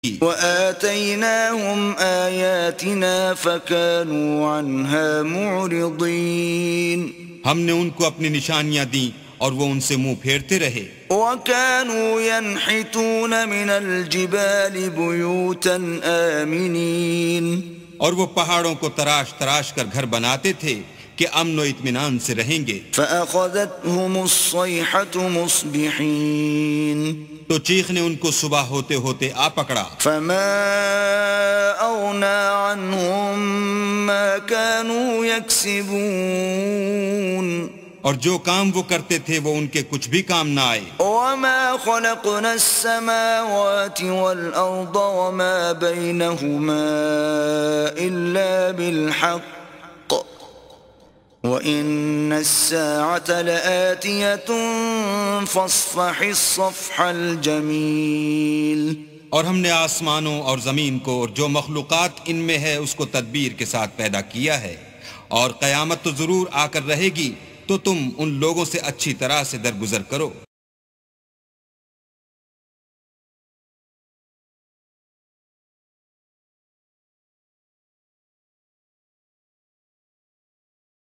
وآتيناهم آياتنا فكانوا عنها معرضين ہم نے ان کو اپنی نشانیاں دیں اور وہ ان سے منہ پھیرتے رہے. وكانوا ينحتون من الجبال بيوتا آمنين اور وہ پہاڑوں کو تراش تراش کر گھر بناتے تھے کہ امن و اطمینان سے رہیں گے. فأخذتهم الصيحة مصبحين تو چیخ نے ان کو صبح ہوتے ہوتے آ پکڑا. فما أغنى عنهم ما كانوا يكسبون اور جو کام وہ کرتے تھے وہ ان کے کچھ بھی کام نہ آئے. وما خلقنا السماوات والأرض وما بينهما إلا بالحق وَإِنَّ السَّاعَةَ لَآتِيَةٌ فَاصْفَحِ الصَّفْحَ الْجَمِيلَ اور ہم نے آسمانوں اور زمین کو اور جو مخلوقات ان میں ہے اس کو تدبیر کے ساتھ پیدا کیا ہے، اور قیامت تو ضرور آ کر رہے گی، تو تم ان لوگوں سے اچھی طرح سے درگزر کرو.